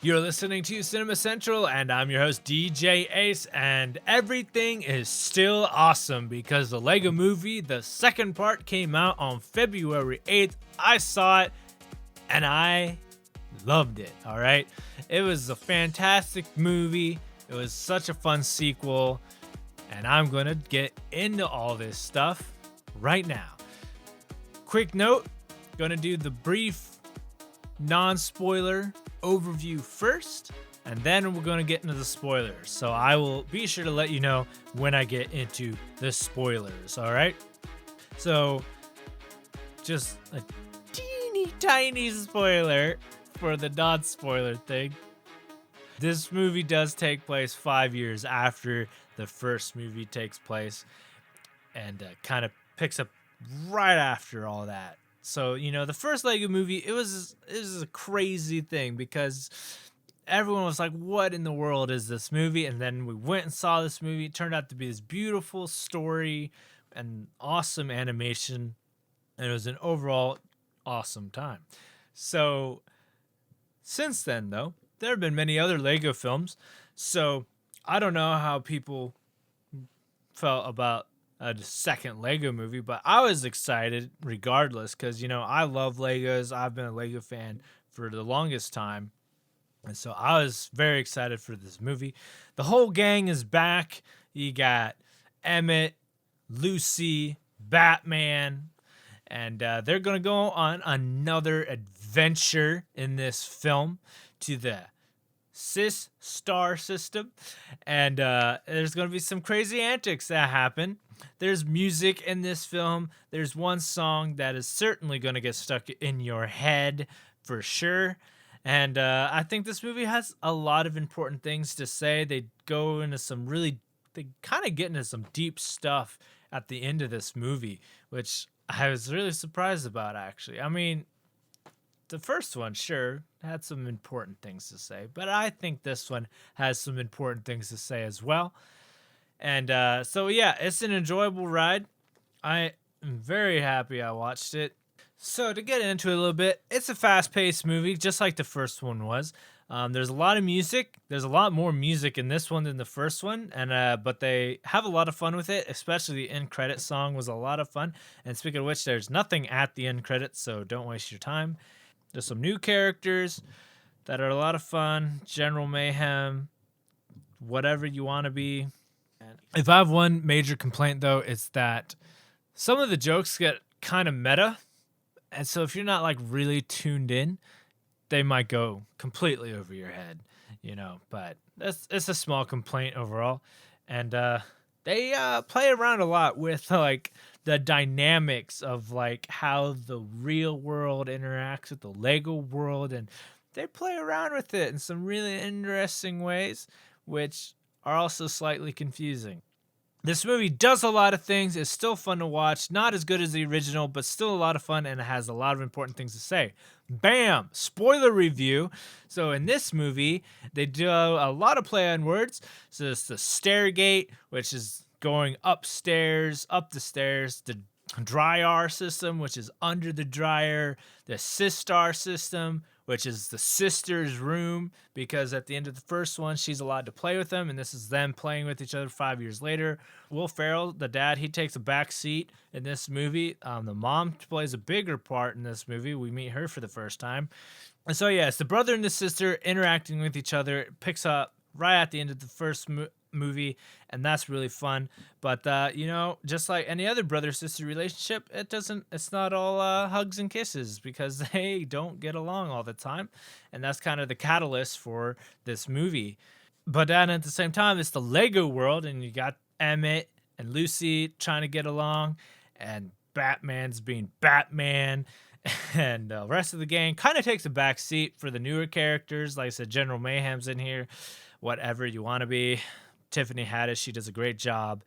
You're listening to Cinema Central, and I'm your host, DJ Ace, and everything is still awesome because the Lego Movie, the second part, came out on February 8th. I saw it, and I loved it, all right? It was a fantastic movie. It was such a fun sequel, and I'm going to get into all this stuff right now. Quick note, going to do the brief non-spoiler overview first, and then we're going to get into the spoilers. So I will be sure to let you know when I get into the spoilers, all right? So just a teeny tiny spoiler for the non-spoiler thing. This movie does take place 5 years after the first movie takes place, and kind of picks up right after all that. So, the first Lego movie, it was a crazy thing because everyone was like, what in the world is this movie? And then we went and saw this movie. It turned out to be this beautiful story and awesome animation. And it was an overall awesome time. So, since then, though, there have been many other Lego films. So, I don't know how people felt about a second Lego movie, but I was excited regardless because, I love Legos. I've been a Lego fan for the longest time. And so I was very excited for this movie. The whole gang is back. You got Emmett, Lucy, Batman, and they're going to go on another adventure in this film to the Sis Star System. And there's going to be some crazy antics that happen. There's music in this film. There's one song that is certainly going to get stuck in your head for sure. And I think this movie has a lot of important things to say. They kind of get into some deep stuff at the end of this movie, which I was really surprised about, actually. I mean, the first one, sure, had some important things to say, but I think this one has some important things to say as well. And so, yeah, it's an enjoyable ride. I am very happy I watched it. So to get into it a little bit, it's a fast-paced movie, just like the first one was. There's a lot of music. There's a lot more music in this one than the first one, and but they have a lot of fun with it, especially the end credit song was a lot of fun. And speaking of which, there's nothing at the end credits, so don't waste your time. There's some new characters that are a lot of fun. General Mayhem, whatever you want to be. If I have one major complaint, though, it's that some of the jokes get kind of meta. And so if you're not like really tuned in, they might go completely over your head, but it's a small complaint overall. And they play around a lot with like the dynamics of like how the real world interacts with the Lego world. And they play around with it in some really interesting ways, which are also slightly confusing. This movie does a lot of things. It's still fun to watch. Not as good as the original, but still a lot of fun, and it has a lot of important things to say. Bam! Spoiler review. So in this movie, they do a lot of play on words. So it's the Stairgate, which is going upstairs, up the stairs. The Dryer system, which is under the dryer. The Sistar system, which is the sister's room, because at the end of the first one, she's allowed to play with them, and this is them playing with each other 5 years later. Will Ferrell, the dad, he takes a back seat in this movie. The mom plays a bigger part in this movie. We meet her for the first time. And so, yeah, it's the brother and the sister interacting with each other. It picks up right at the end of the first movie, and that's really fun. But just like any other brother-sister relationship, it's not all hugs and kisses, because they don't get along all the time, and that's kind of the catalyst for this movie. But then at the same time, it's the Lego world, and you got Emmett and Lucy trying to get along, and Batman's being Batman, and the rest of the gang kind of takes a back seat for the newer characters. Like I said, General Mayhem's in here. Whatever you want to be. Tiffany Haddish, she does a great job.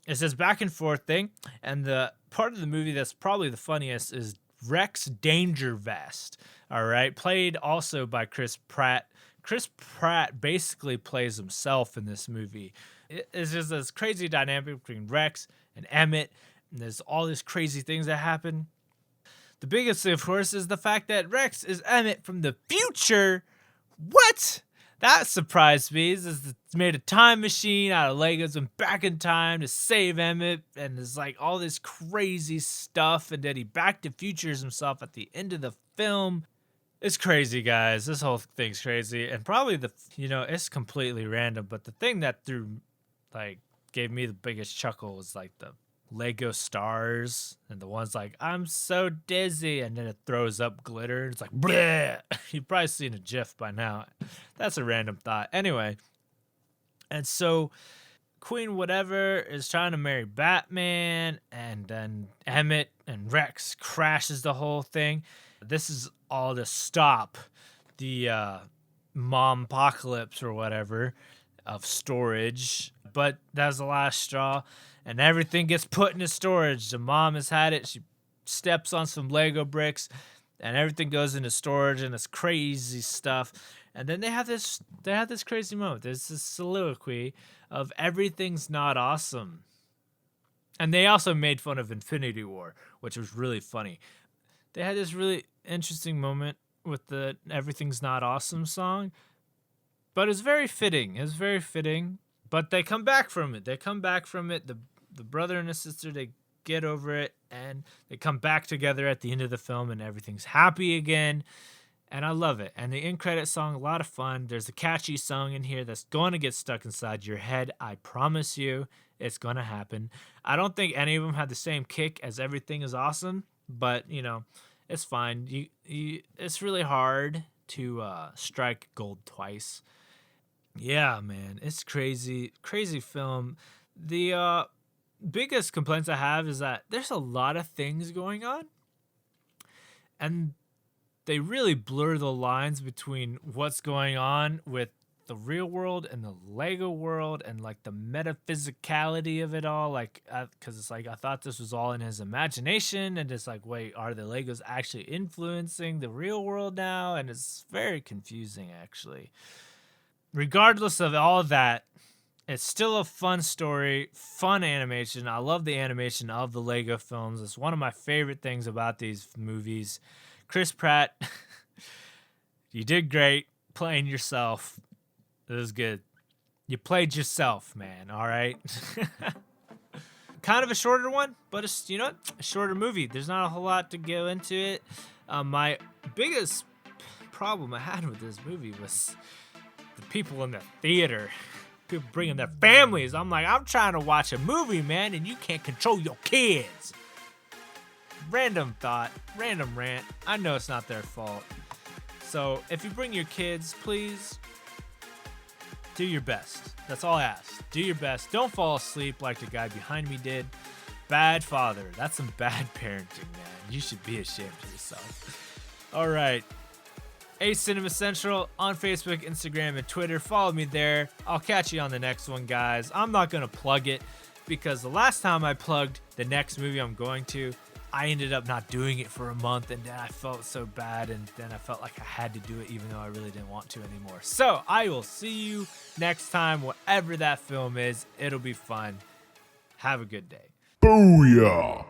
It's this back and forth thing, and the part of the movie that's probably the funniest is Rex Dangervest, all right, played also by Chris Pratt. Chris Pratt basically plays himself in this movie. It's just this crazy dynamic between Rex and Emmett, and there's all these crazy things that happen. The biggest thing, of course, is the fact that Rex is Emmett from the future, What? That surprised me. It's made a time machine out of Legos and back in time to save Emmett, and there's like all this crazy stuff, and then he back to futures himself at the end of the film. It's crazy, guys. This whole thing's crazy, and probably it's completely random, but the thing that like, gave me the biggest chuckle was like the Lego stars and the ones like, I'm so dizzy, and then it throws up glitter. And it's like, bleh. You've probably seen a GIF by now. That's a random thought. Anyway, and so Queen whatever is trying to marry Batman, and then Emmett and Rex crashes the whole thing. This is all to stop the mom apocalypse or whatever of storage. But that was the last straw, and everything gets put into storage. The mom has had it. She steps on some Lego bricks, and everything goes into storage, and it's crazy stuff. And then they have this crazy moment. There's this soliloquy of everything's not awesome. And they also made fun of Infinity War, which was really funny. They had this really interesting moment with the Everything's Not Awesome song, but it's very fitting. It's very fitting. But they come back from it. The brother and the sister, they get over it, and they come back together at the end of the film, and everything's happy again. And I love it. And the end credit song, a lot of fun. There's a catchy song in here that's going to get stuck inside your head. I promise you, it's going to happen. I don't think any of them had the same kick as Everything Is Awesome, but it's fine. It's really hard to strike gold twice. Yeah, man, it's crazy film. The biggest complaints I have is that there's a lot of things going on, and they really blur the lines between what's going on with the real world and the Lego world, and like the metaphysicality of it all. Like, because it's like, I thought this was all in his imagination, and it's like, wait, are the Legos actually influencing the real world now? And it's very confusing, actually. Regardless of all of that, it's still a fun story, fun animation. I love the animation of the Lego films. It's one of my favorite things about these movies. Chris Pratt, you did great playing yourself. It was good. You played yourself, man, all right? Kind of a shorter one, but it's, a shorter movie. There's not a whole lot to go into it. My biggest problem I had with this movie was the people in the theater. People bringing their families. I'm like, I'm trying to watch a movie, man, and you can't control your kids. Random thought, random rant. I know it's not their fault. So if you bring your kids, please do your best. That's all I ask. Do your best. Don't fall asleep like the guy behind me did. Bad father. That's some bad parenting, man. You should be ashamed of yourself. All right. Cinema Central on Facebook, Instagram, and Twitter. Follow me there. I'll catch you on the next one, guys. I'm not going to plug it because the last time I plugged the next movie I'm going to, I ended up not doing it for a month, and then I felt so bad, and then I felt like I had to do it even though I really didn't want to anymore. So I will see you next time, whatever that film is. It'll be fun. Have a good day. Booyah!